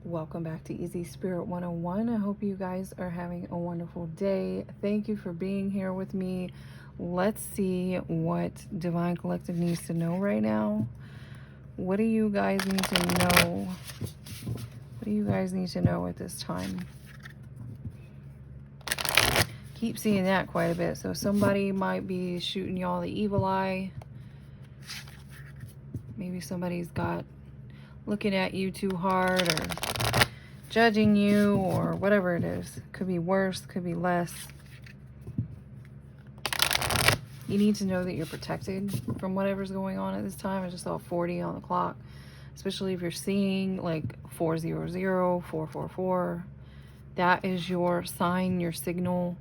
Welcome back to EasySpirit101. I hope you guys are having a wonderful day. Thank you for being here with me. Let's see what Divine Collective needs to know right now. What do you guys need to know? What do you guys need to know at this time? Keep seeing that quite a bit. So somebody might be shooting y'all the evil eye. Maybe somebody's got looking at you too hard or judging you or whatever it is. Could be worse, could be less. You need to know that you're protected from whatever's going on at this time. I just saw 40 on the clock, especially if you're seeing like 400, 444. That is your sign, your signal.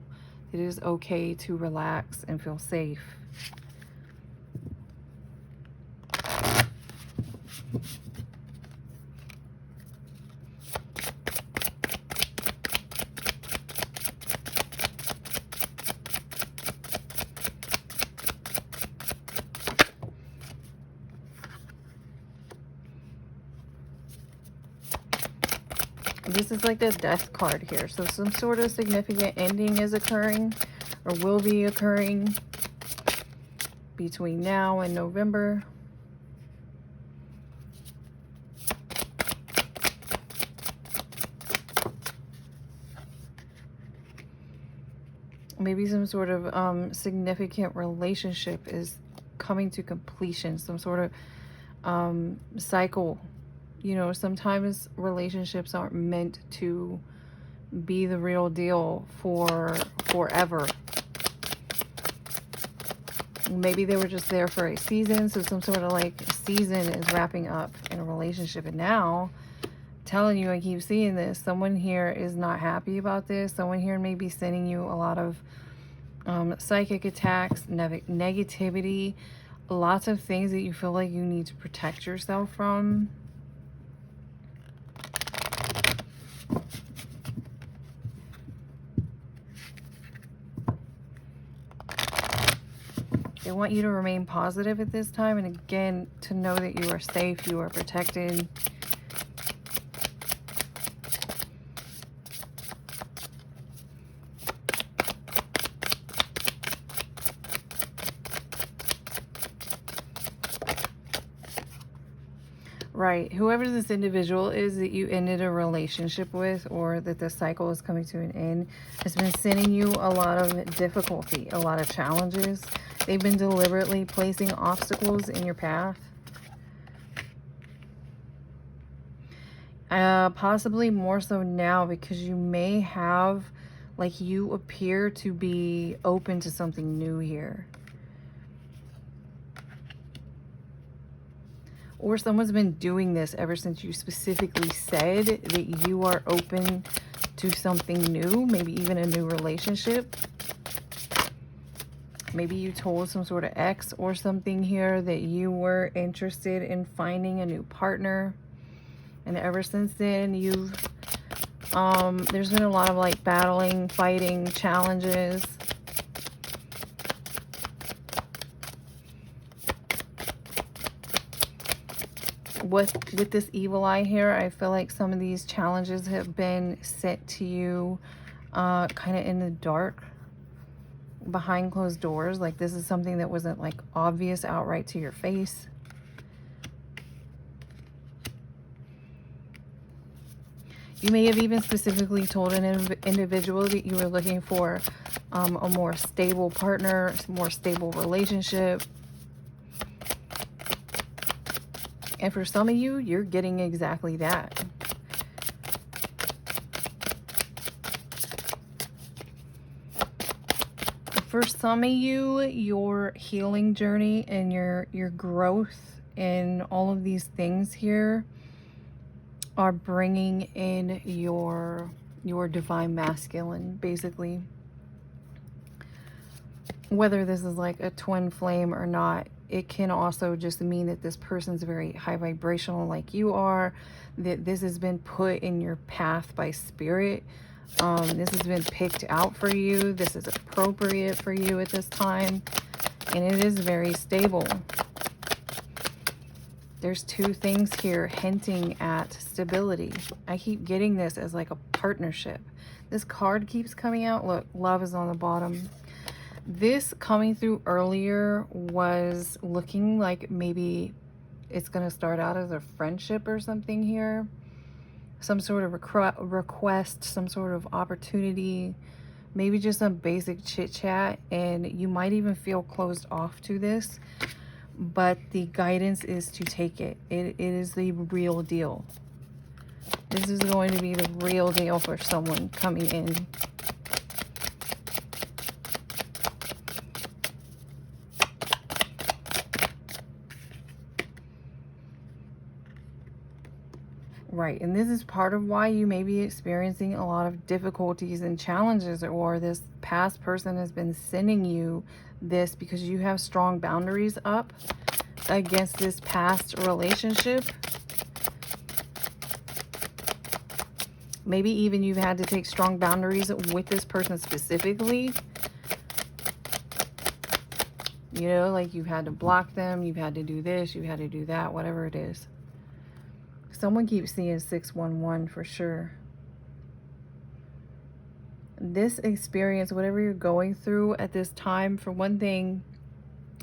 It is okay to relax and feel safe. This is like the death card here. So some sort of significant ending is occurring or will be occurring between now and November. Maybe some sort of significant relationship is coming to completion. Some sort of cycle. You know, sometimes relationships aren't meant to be the real deal for forever. Maybe they were just there for a season, so some sort of like season is wrapping up in a relationship. And now, I'm telling you, I keep seeing this. Someone here is not happy about this. Someone here may be sending you a lot of psychic attacks, negativity, lots of things that you feel like you need to protect yourself from. They want you to remain positive at this time, and again, to know that you are safe, you are protected. Right, whoever this individual is that you ended a relationship with, or that the cycle is coming to an end, has been sending you a lot of difficulty, a lot of challenges. They've been deliberately placing obstacles in your path. Possibly more so now, because you may have, like, you appear to be open to something new here. Or someone's been doing this ever since you specifically said that you are open to something new, maybe even a new relationship. Maybe you told some sort of ex or something here that you were interested in finding a new partner. And ever since then, you've, there's been a lot of like battling, fighting, challenges. With this evil eye here, I feel like some of these challenges have been sent to you kind of in the dark, behind closed doors. Like this is something that wasn't like obvious outright to your face. You may have even specifically told an individual that you were looking for a more stable partner, more stable relationship. And for some of you, you're getting exactly that. For some of you, your healing journey and your growth in all of these things here are bringing in your divine masculine, basically. Whether this is like a twin flame or not, it can also just mean that this person's very high vibrational like you are, that this has been put in your path by spirit. This has been picked out for you. This is appropriate for you at this time. And it is very stable. There's two things here hinting at stability. I keep getting this as like a partnership. This card keeps coming out. Look, love is on the bottom. This coming through earlier was looking like maybe it's going to start out as a friendship or something here. Some sort of request, some sort of opportunity, maybe just some basic chit chat, and you might even feel closed off to this, but the guidance is to take it. It is the real deal. This is going to be the real deal for someone coming in. Right, and this is part of why you may be experiencing a lot of difficulties and challenges, or this past person has been sending you this because you have strong boundaries up against this past relationship. Maybe even you've had to take strong boundaries with this person specifically. You know, like you've had to block them, you've had to do this, you've had to do that, whatever it is. Someone keeps seeing 611 for sure. This experience, whatever you're going through at this time, for one thing,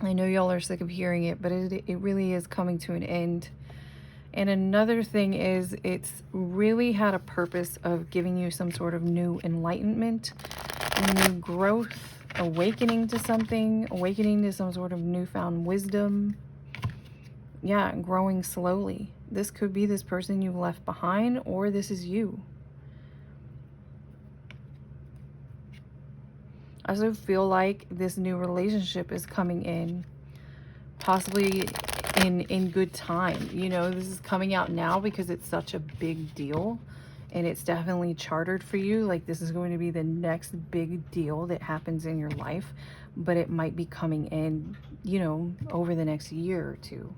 I know y'all are sick of hearing it, but it really is coming to an end. And another thing is, it's really had a purpose of giving you some sort of new enlightenment, new growth, awakening to something, awakening to some sort of newfound wisdom. Yeah, growing slowly. This could be this person you left behind, or this is you. I also feel like this new relationship is coming in, possibly in good time. You know, this is coming out now because it's such a big deal, and it's definitely chartered for you. Like, this is going to be the next big deal that happens in your life, but it might be coming in, you know, over the next year or two.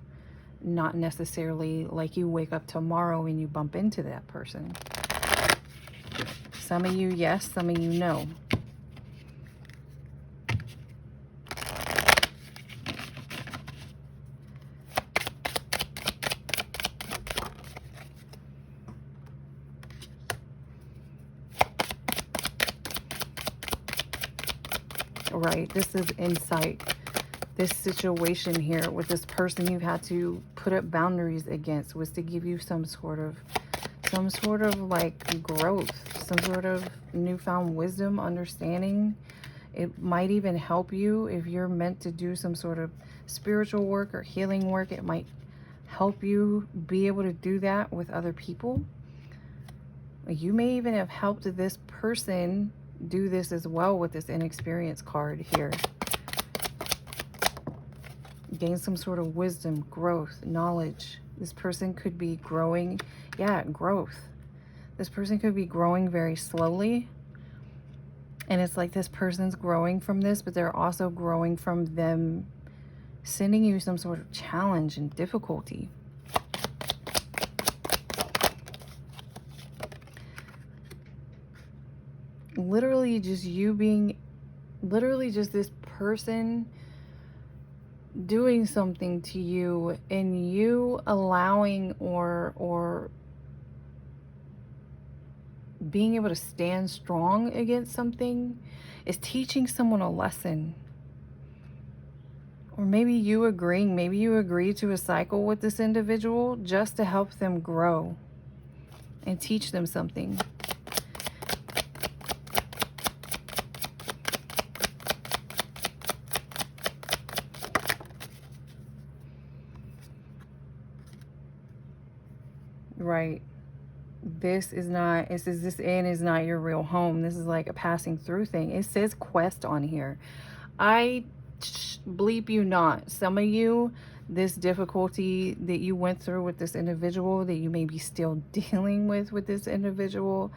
Not necessarily like you wake up tomorrow and you bump into that person. Some of you, yes. Some of you, no. Right, this is insight. This situation here with this person you've had to put up boundaries against was to give you some sort of like growth, some sort of newfound wisdom, understanding. It might even help you if you're meant to do some sort of spiritual work or healing work. It might help you be able to do that with other people. You may even have helped this person do this as well with this inexperienced card here. Gain some sort of wisdom, growth, knowledge. This person could be growing. Yeah, growth. This person could be growing very slowly. And it's like this person's growing from this, but they're also growing from them sending you some sort of challenge and difficulty. Literally just you being, literally just this person doing something to you, and you allowing or being able to stand strong against something is teaching someone a lesson. Or maybe you agreeing, maybe you agree to a cycle with this individual just to help them grow and teach them something. Right. This is not, it says this inn is not your real home. This is like a passing through thing. It says quest on here. I bleep you not. Some of you, this difficulty that you went through with this individual, that you may be still dealing with this individual,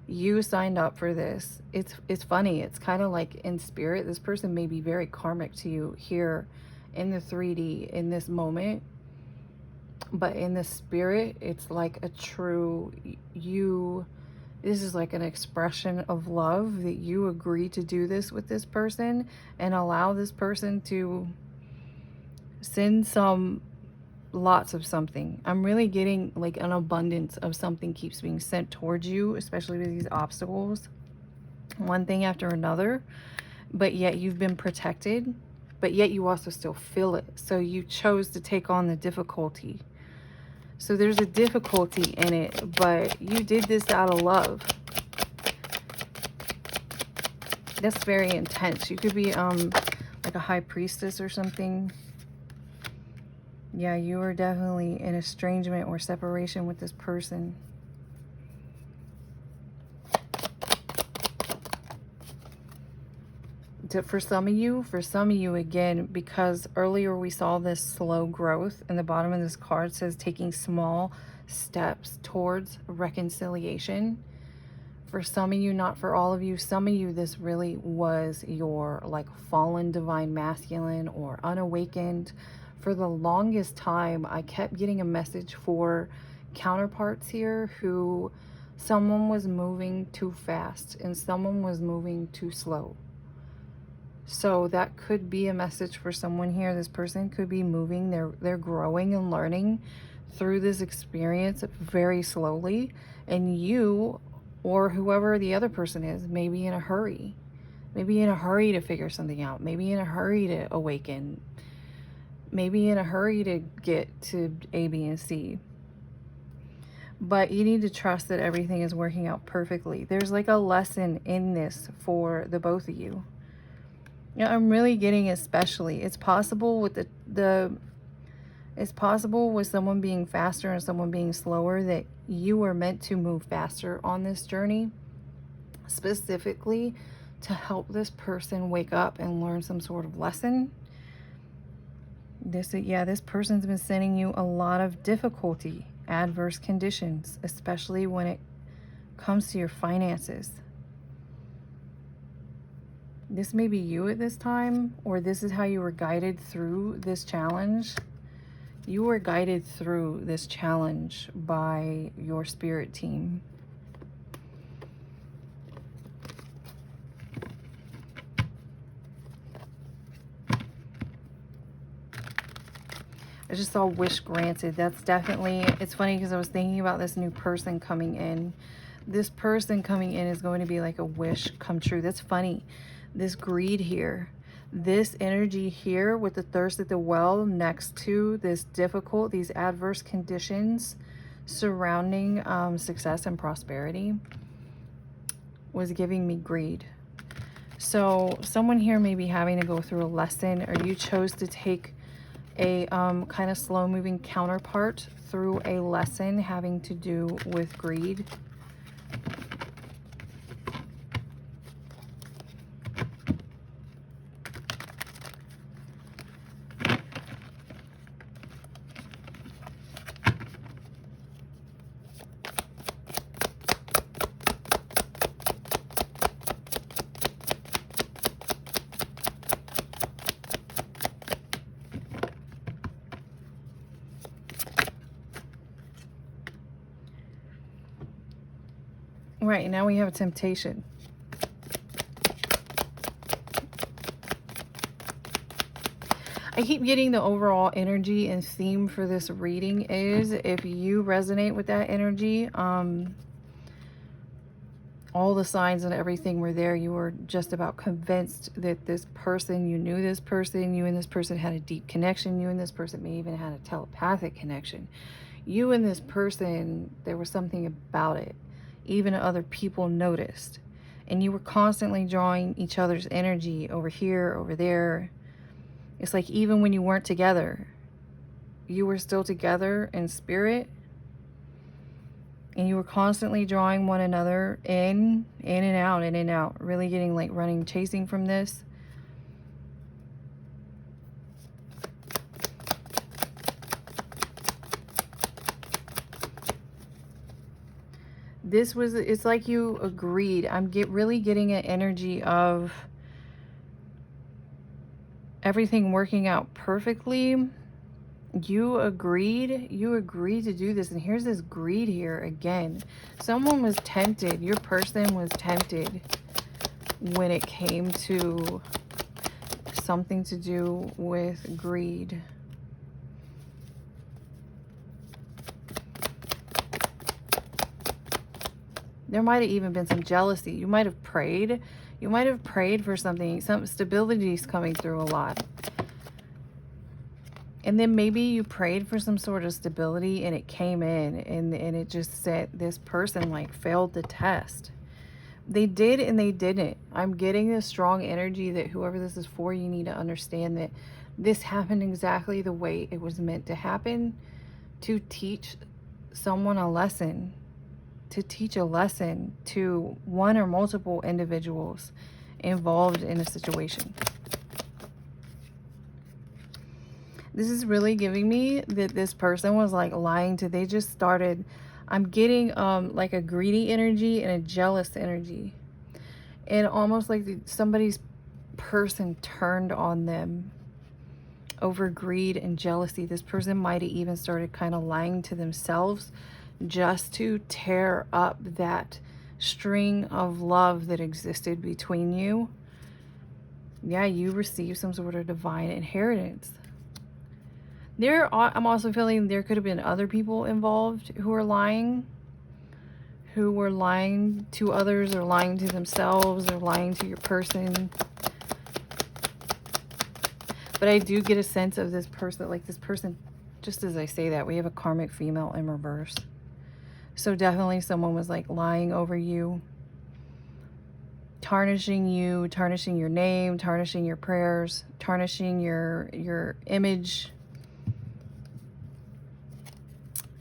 you signed up for this. It's funny. It's kind of like in spirit, this person may be very karmic to you here in the 3D in this moment. But in the spirit, it's like a true, this is like an expression of love that you agree to do this with this person and allow this person to send some lots of something. I'm really getting like an abundance of something keeps being sent towards you, especially with these obstacles, one thing after another. But yet you've been protected, but yet you also still feel it. So you chose to take on the difficulty. So there's a difficulty in it, but you did this out of love. That's very intense. You could be like a high priestess or something. Yeah, you are definitely in estrangement or separation with this person. For some of you again, because earlier we saw this slow growth, and the bottom of this card says taking small steps towards reconciliation. For some of you, not for all of you, some of you, this really was your like fallen divine masculine or unawakened. For the longest time, I kept getting a message for counterparts here who someone was moving too fast and someone was moving too slow. So that could be a message for someone here. This person could be moving, they're growing and learning through this experience very slowly, and you or whoever the other person is may be in a hurry. Maybe in a hurry to figure something out, maybe in a hurry to awaken, maybe in a hurry to get to A, B, and C. But you need to trust that everything is working out perfectly. There's like a lesson in this for the both of you. Yeah, I'm really getting especially. It's possible with it's possible with someone being faster and someone being slower that you were meant to move faster on this journey, specifically to help this person wake up and learn some sort of lesson. This person's been sending you a lot of difficulty, adverse conditions, especially when it comes to your finances. This may be you at this time, or this is how you were guided through this challenge. You were guided through this challenge by your spirit team. I just saw wish granted. That's definitely, it's funny because I was thinking about this new person coming in. This person coming in is going to be like a wish come true. That's funny. This greed here, this energy here with the thirst at the well next to this difficult, these adverse conditions surrounding success and prosperity was giving me greed. So someone here may be having to go through a lesson, or you chose to take a kind of slow moving counterpart through a lesson having to do with greed. Right, now we have a temptation. I keep getting the overall energy and theme for this reading is, if you resonate with that energy, all the signs and everything were there. You were just about convinced that this person, you knew this person, you and this person had a deep connection, you and this person may even had a telepathic connection. You and this person, there was something about it. Even other people noticed, and you were constantly drawing each other's energy over here, over there. It's like even when you weren't together, you were still together in spirit, and you were constantly drawing one another in and out, in and out, really getting like running, chasing from this. This was, it's like you agreed. I'm really getting an energy of everything working out perfectly. You agreed to do this. And here's this greed here again. Someone was tempted. Your person was tempted when it came to something to do with greed. There might have even been some jealousy. You might have prayed. You might have prayed for something. Some stability is coming through a lot. And then maybe you prayed for some sort of stability and it came in, and it just said this person like failed the test. They did and they didn't. I'm getting this strong energy that whoever this is for, you need to understand that this happened exactly the way it was meant to happen, to teach someone a lesson, to teach a lesson to one or multiple individuals involved in a situation. This is really giving me that this person was like lying to, they just started, I'm getting like a greedy energy and a jealous energy. And almost like somebody's person turned on them over greed and jealousy. This person might have even started kind of lying to themselves just to tear up that string of love that existed between you. Yeah, you received some sort of divine inheritance. I'm also feeling there could have been other people involved who were lying to others, or lying to themselves, or lying to your person. But I do get a sense of this person, like this person, just as I say that, we have a karmic female in reverse. So definitely someone was like lying over you, tarnishing you, tarnishing your name, tarnishing your prayers, tarnishing your image.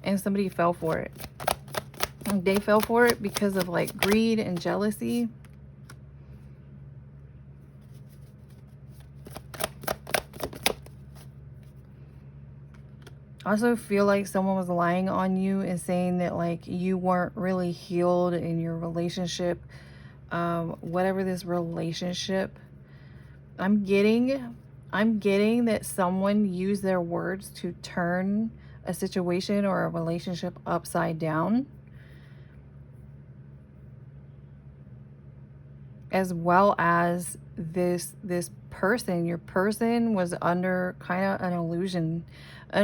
And somebody fell for it. And they fell for it because of like greed and jealousy. I also feel like someone was lying on you and saying that like you weren't really healed in your relationship. Whatever this relationship, I'm getting that someone used their words to turn a situation or a relationship upside down, as well as this person, your person was under kind of an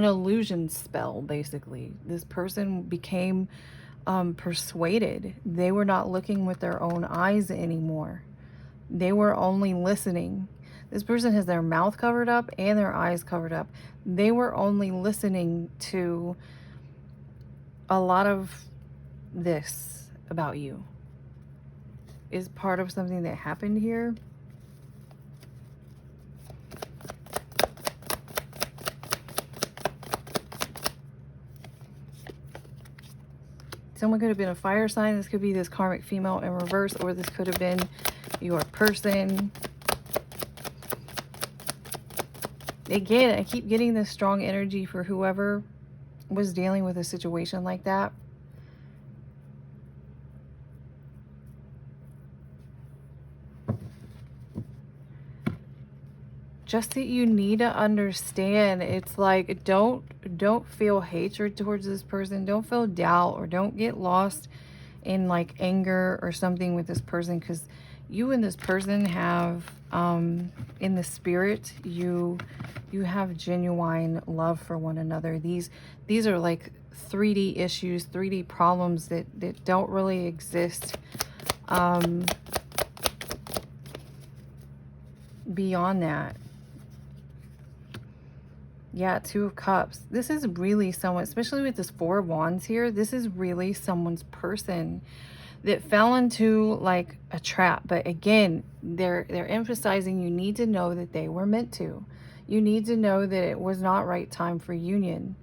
illusion spell. Basically, this person became persuaded. They were not looking with their own eyes anymore. They were only listening. This person has their mouth covered up and their eyes covered up. They were only listening to a lot of this about you. Is part of something that happened here. Someone could have been a fire sign. This could be this karmic female in reverse, or this could have been your person. Again, I keep getting this strong energy for whoever was dealing with a situation like that. Just that you need to understand, it's like, don't feel hatred towards this person. Don't feel doubt, or don't get lost in like anger or something with this person, because you and this person have in the spirit, you have genuine love for one another. These are like 3D issues, 3D problems that don't really exist beyond that. Yeah, Two of Cups. This is really someone, especially with this Four of Wands here, this is really someone's person that fell into like a trap. But again, they're emphasizing you need to know that they were meant to. You need to know that it was not right time for union.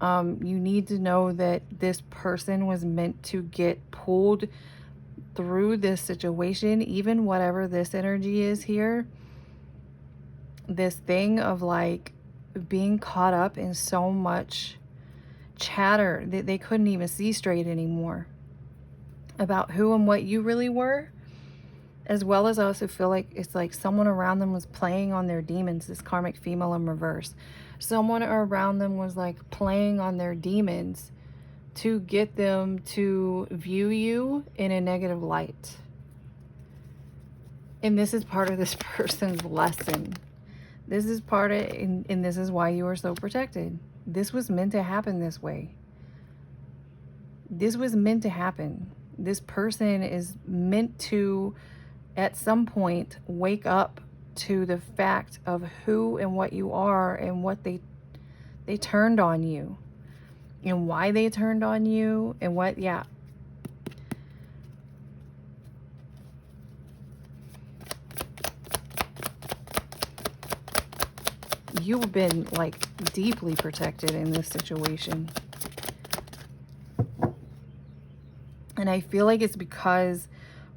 You need to know that this person was meant to get pulled through this situation, even whatever this energy is here. This thing of like being caught up in so much chatter that they couldn't even see straight anymore about who and what you really were. As well as I also feel like it's like someone around them was playing on their demons, this karmic female in reverse. Someone around them was like playing on their demons to get them to view you in a negative light. And this is part of this person's lesson. This is part of, and this is why you are so protected. This was meant to happen this way. This was meant to happen. This person is meant to, at some point, wake up to the fact of who and what you are and what they turned on you and why they turned on you and what, yeah. You've been like deeply protected in this situation. And I feel like it's because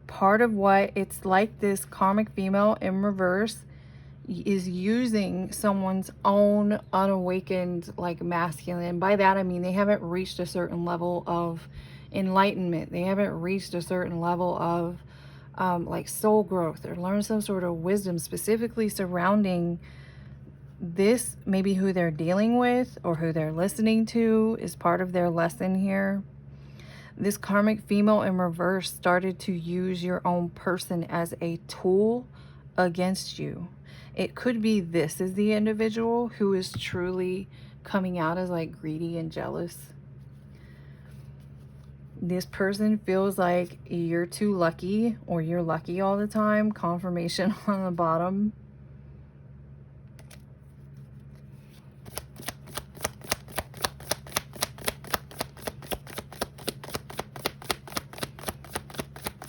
part of what it's like, this karmic female in reverse is using someone's own unawakened like masculine. By that I mean they haven't reached a certain level of enlightenment. They haven't reached a certain level of like soul growth or learned some sort of wisdom specifically surrounding this. Maybe who they're dealing with or who they're listening to is part of their lesson here. This karmic female in reverse started to use your own person as a tool against you. It could be this is the individual who is truly coming out as like greedy and jealous. This person feels like you're too lucky or you're lucky all the time. Confirmation on the bottom.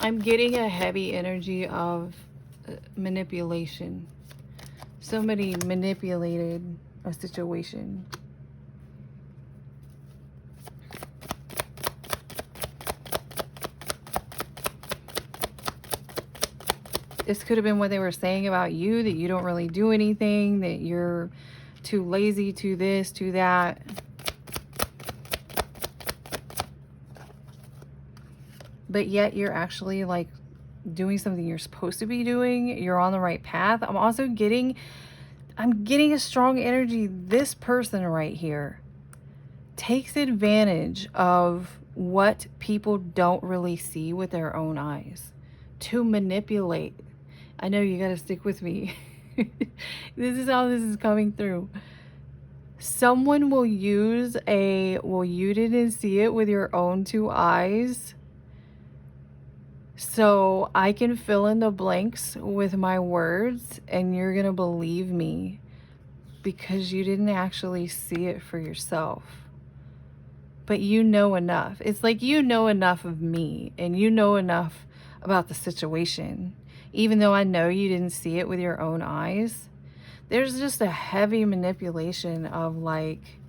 I'm getting a heavy energy of manipulation. Somebody manipulated a situation. This could have been what they were saying about you, that you don't really do anything, that you're too lazy, to this, to that. But yet you're actually like doing something you're supposed to be doing. You're on the right path. I'm also getting a strong energy. This person right here takes advantage of what people don't really see with their own eyes to manipulate. I know you got to stick with me. This is how this is coming through. Someone will use well, you didn't see it with your own two eyes, so I can fill in the blanks with my words and you're going to believe me because you didn't actually see it for yourself. But you know enough. It's like you know enough of me and you know enough about the situation. Even though I know you didn't see it with your own eyes, there's just a heavy manipulation of like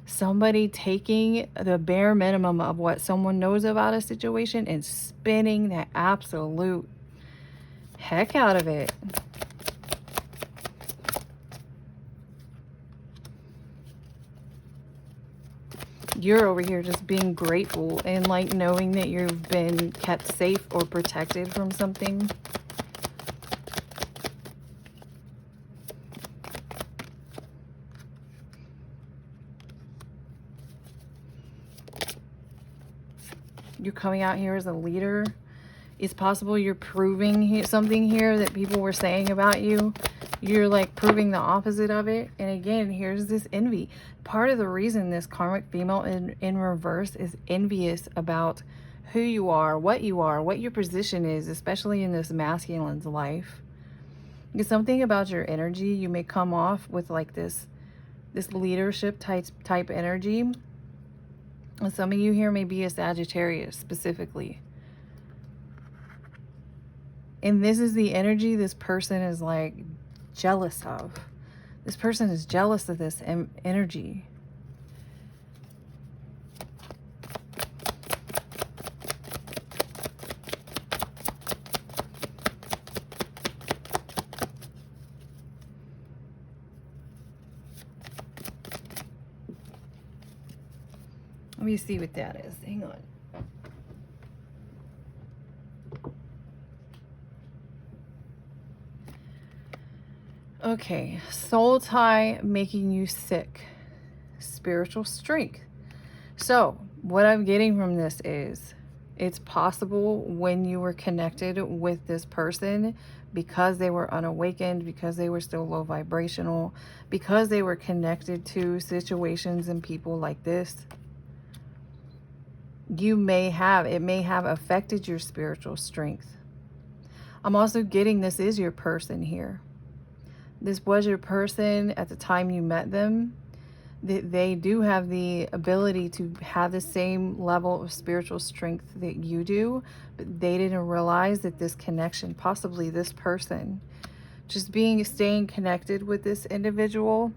somebody taking the bare minimum of what someone knows about a situation and spinning the absolute heck out of it. You're over here just being grateful and like knowing that you've been kept safe or protected from something. You're coming out here as a leader. It's possible you're proving something here that people were saying about you. You're like proving the opposite of it. And again, here's this envy. Part of the reason this karmic female in reverse is envious about who you are, what your position is, especially in this masculine's life. Because something about your energy, you may come off with like this leadership type energy. And some of you here may be a Sagittarius specifically. And this is the energy this person is like jealous of. This person is jealous of this energy. Let me see what that is. Hang on. Okay, soul tie making you sick. Spiritual strength. So what I'm getting from this is it's possible when you were connected with this person because they were unawakened, because they were still low vibrational, because they were connected to situations and people like this, it may have affected your spiritual strength. I'm also getting this is your person here. This was your person at the time you met them. They do have the ability to have the same level of spiritual strength that you do, but they didn't realize that this connection, possibly this person, just staying connected with this individual.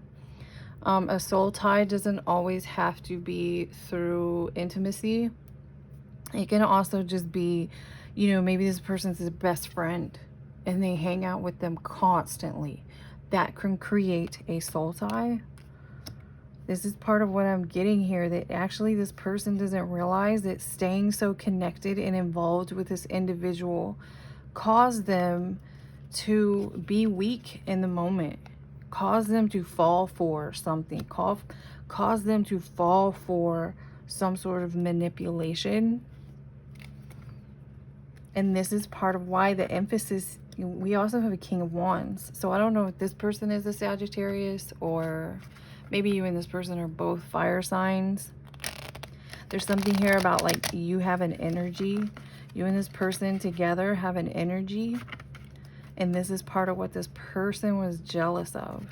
A soul tie doesn't always have to be through intimacy. It can also just be, you know, maybe this person's his best friend and they hang out with them constantly. That can create a soul tie. This is part of what I'm getting here, that actually this person doesn't realize that staying so connected and involved with this individual caused them to be weak in the moment, caused them to fall for something, caused them to fall for some sort of manipulation. And this is part of why the emphasis, we also have a King of Wands. So I don't know if this person is a Sagittarius, or maybe you and this person are both fire signs. There's something here about like you have an energy. You and this person together have an energy. And this is part of what this person was jealous of.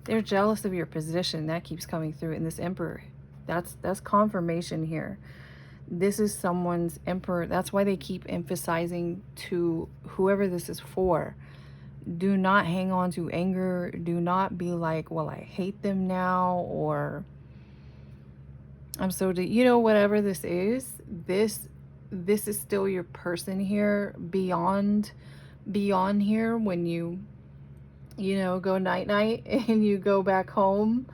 They're jealous of your position. That keeps coming through in this Emperor. That's confirmation here. This is someone's Emperor. That's why they keep emphasizing to whoever this is for. Do not hang on to anger. Do not be like, well, I hate them now, or I'm so, you know, whatever this is. This is still your person here. Beyond here, when you know, go night night and you go back home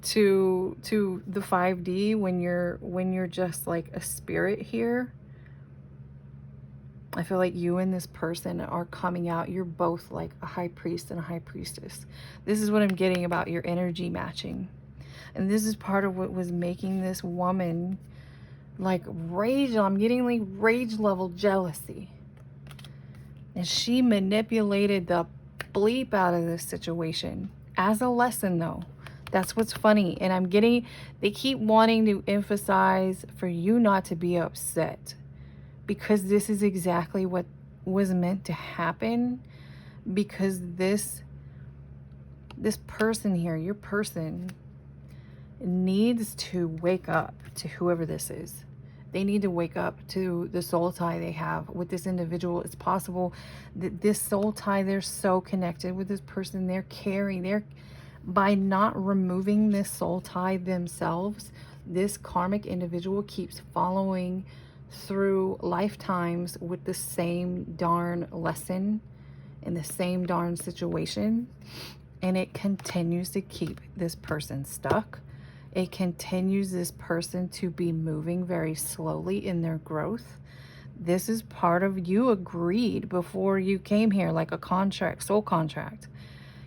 to the 5D, when you're just like a spirit here. I feel like you and this person are coming out. You're both like a high priest and a high priestess. This is what I'm getting about your energy matching. And this is part of what was making this woman like rage. I'm getting like rage level jealousy. And she manipulated the bleep out of this situation as a lesson, though. That's what's funny. And I'm getting, they keep wanting to emphasize for you not to be upset, because this is exactly what was meant to happen. Because this person here, your person, needs to wake up to whoever this is. They need to wake up to the soul tie they have with this individual. It's possible that this soul tie, they're so connected with this person. By not removing this soul tie themselves, this karmic individual keeps following through lifetimes with the same darn lesson in the same darn situation. And it continues to keep this person stuck. It continues this person to be moving very slowly in their growth. This is part of, you agreed before you came here, like a contract, soul contract.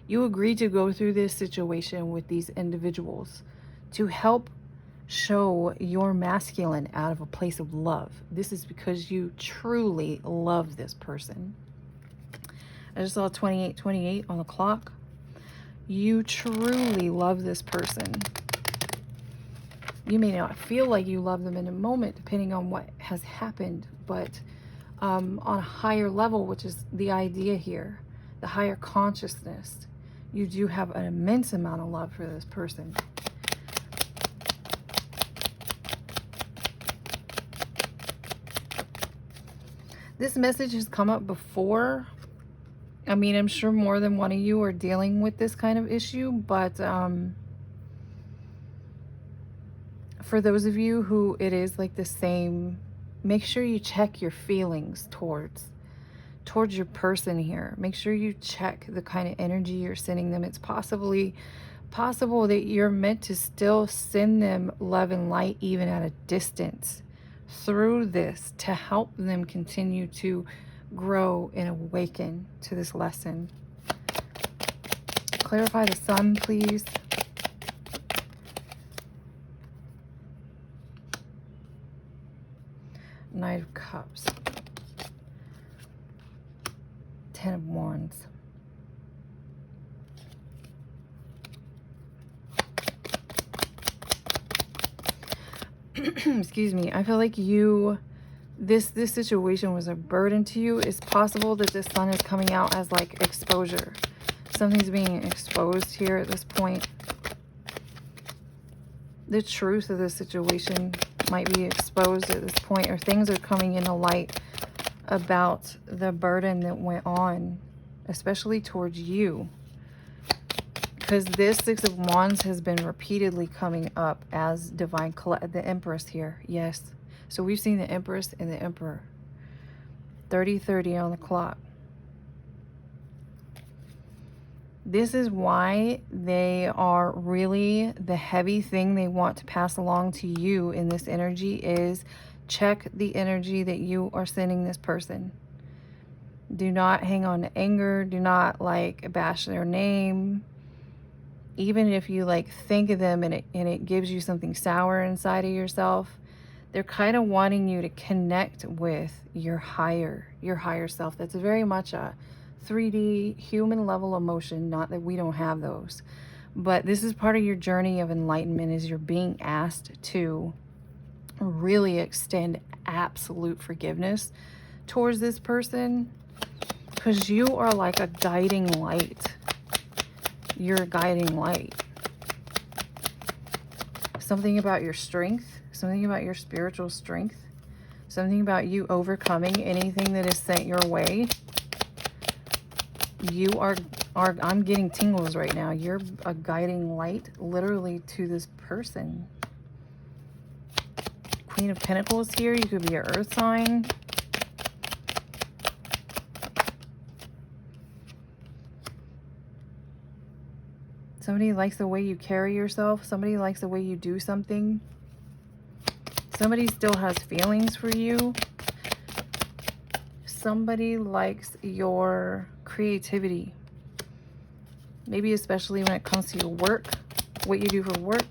You agreed to go through this situation with these individuals to help show your masculine out of a place of love. This is because you truly love this person. I just saw 28:28 on the clock. You truly love this person. You may not feel like you love them in a moment, depending on what has happened, but on a higher level, which is the idea here, the higher consciousness, you do have an immense amount of love for this person. This message has come up before. I mean, I'm sure more than one of you are dealing with this kind of issue, but for those of you who it is like the same, make sure you check your feelings towards your person here. Make sure you check the kind of energy you're sending them. It's possible that you're meant to still send them love and light even at a distance through this, to help them continue to grow and awaken to this lesson. Clarify the sun, please. Knight of Cups. Ten of Wands. excuse me, I feel like this situation was a burden to you. It's possible that this sun is coming out as like exposure. Something's being exposed here at this point. The truth of the situation might be exposed at this point, or things are coming into light about the burden that went on, especially towards you. Because this Six of Wands has been repeatedly coming up as divine, the Empress here. Yes. So we've seen the Empress and the Emperor. 30-30 on the clock. This is why they are really, the heavy thing they want to pass along to you in this energy is check the energy that you are sending this person. Do not hang on to anger. Do not like bash their name. Even if you like think of them and it gives you something sour inside of yourself, they're kind of wanting you to connect with your higher self. That's very much a 3D human level emotion. Not that we don't have those, but this is part of your journey of enlightenment, is you're being asked to really extend absolute forgiveness towards this person, because you are like a guiding light. You're a guiding light. Something about your strength, something about your spiritual strength, something about you overcoming anything that is sent your way. You are I'm getting tingles right now. You're a guiding light literally to this person. Queen of Pentacles here. You could be an earth sign. Somebody likes the way you carry yourself. Somebody likes the way you do something. Somebody still has feelings for you. Somebody likes your creativity. Maybe especially when it comes to your work, what you do for work,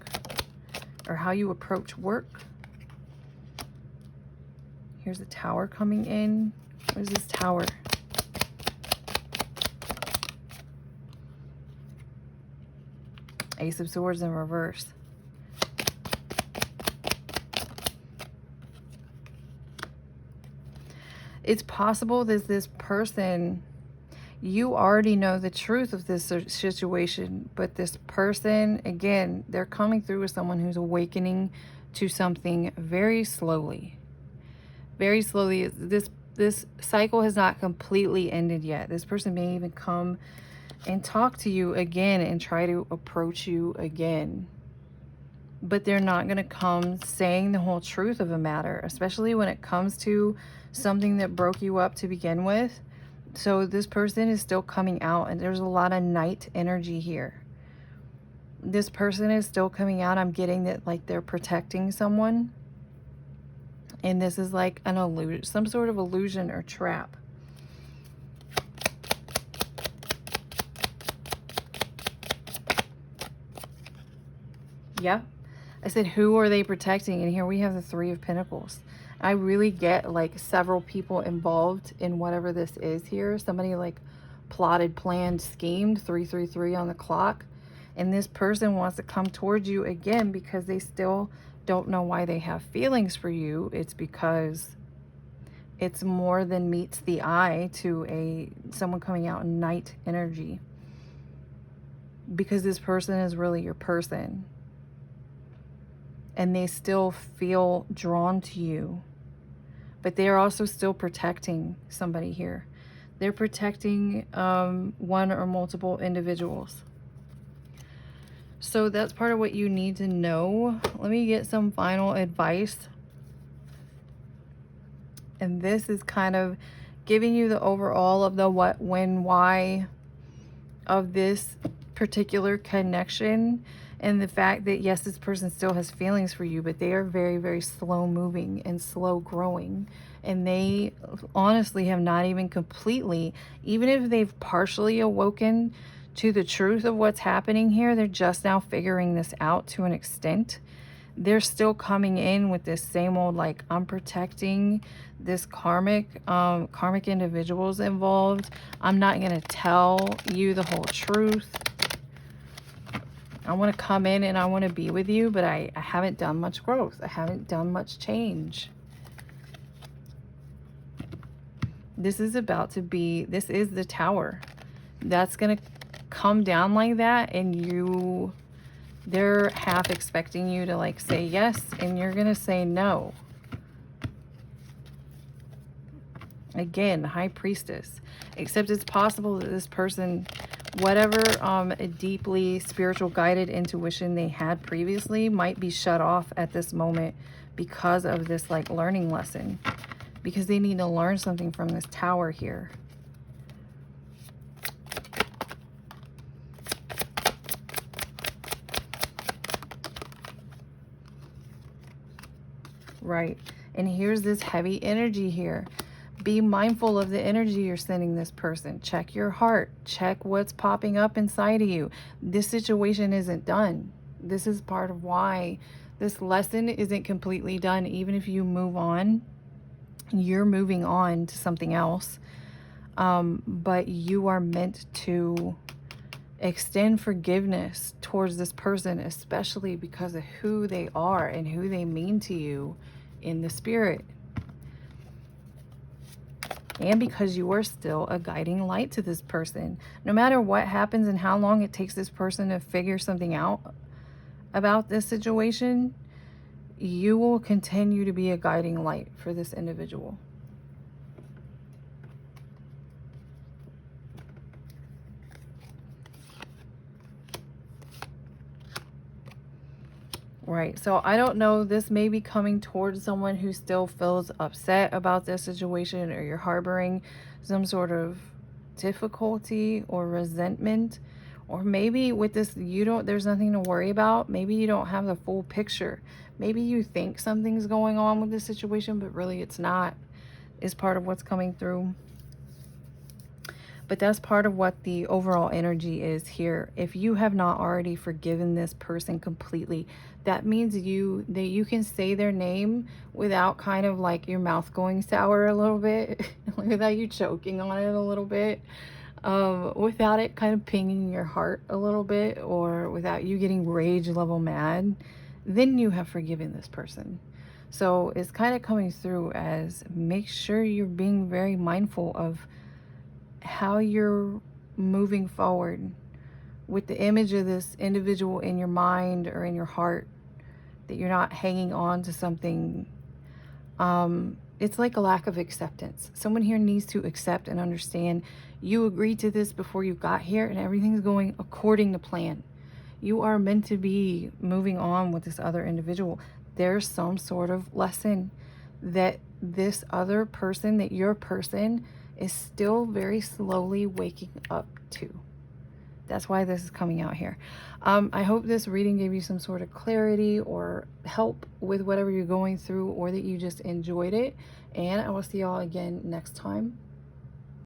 or how you approach work. Here's a tower coming in. What is this tower? Ace of Swords in reverse. It's possible that this person, you already know the truth of this situation, but this person, again, they're coming through with someone who's awakening to something very slowly. Very slowly. This cycle has not completely ended yet. This person may even come and talk to you again and try to approach you again. But they're not going to come saying the whole truth of a matter, especially when it comes to something that broke you up to begin with. So this person is still coming out, and there's a lot of night energy here. This person is still coming out. I'm getting that like they're protecting someone. And this is like an illusion, some sort of illusion or trap. Yeah. I said, who are they protecting? And here we have the Three of Pentacles. I really get like several people involved in whatever this is here. Somebody like plotted, planned, schemed. 333 on the clock. And this person wants to come towards you again because they still don't know why they have feelings for you. It's because it's more than meets the eye to someone coming out in night energy. Because this person is really your person. And they still feel drawn to you. But they are also still protecting somebody here. They're protecting one or multiple individuals. So that's part of what you need to know. Let me get some final advice. And this is kind of giving you the overall of the what, when, why of this particular connection. And the fact that, yes, this person still has feelings for you, but they are very, very slow moving and slow growing. And they honestly have not even completely, even if they've partially awoken to the truth of what's happening here, they're just now figuring this out to an extent. They're still coming in with this same old, like, I'm protecting this karmic individuals involved. I'm not going to tell you the whole truth. I want to come in and I want to be with you, but I haven't done much growth. I haven't done much change. This is about to be, this is the Tower. That's going to come down like that, and they're half expecting you to like say yes, and you're going to say no. Again, High Priestess. Except it's possible that this person, whatever deeply spiritual guided intuition they had previously, might be shut off at this moment because of this like learning lesson. Because they need to learn something from this Tower here. Right. And here's this heavy energy here. Be mindful of the energy you're sending this person. Check your heart. Check what's popping up inside of you. This situation isn't done. This is part of why this lesson isn't completely done. Even if you move on, you're moving on to something else. But you are meant to extend forgiveness towards this person, especially because of who they are and who they mean to you in the spirit. And because you are still a guiding light to this person. No matter what happens and how long it takes this person to figure something out about this situation, you will continue to be a guiding light for this individual. Right, so I don't know, this may be coming towards someone who still feels upset about this situation, or you're harboring some sort of difficulty or resentment, or maybe with this, there's nothing to worry about. Maybe you don't have the full picture. Maybe you think something's going on with this situation, but really it's not, is part of what's coming through. But that's part of what the overall energy is here. If you have not already forgiven this person completely, that means that you can say their name without kind of like your mouth going sour a little bit, without you choking on it a little bit, without it kind of pinging your heart a little bit, or without you getting rage level mad. Then you have forgiven this person. So it's kind of coming through as, make sure you're being very mindful of how you're moving forward with the image of this individual in your mind or in your heart, that you're not hanging on to something. It's like a lack of acceptance. Someone here needs to accept and understand you agreed to this before you got here, and everything's going according to plan. You are meant to be moving on with this other individual. There's some sort of lesson that this other person, that your person is still very slowly waking up to. That's why this is coming out here. I hope this reading gave you some sort of clarity or help with whatever you're going through, or that you just enjoyed it. And I will see y'all again next time.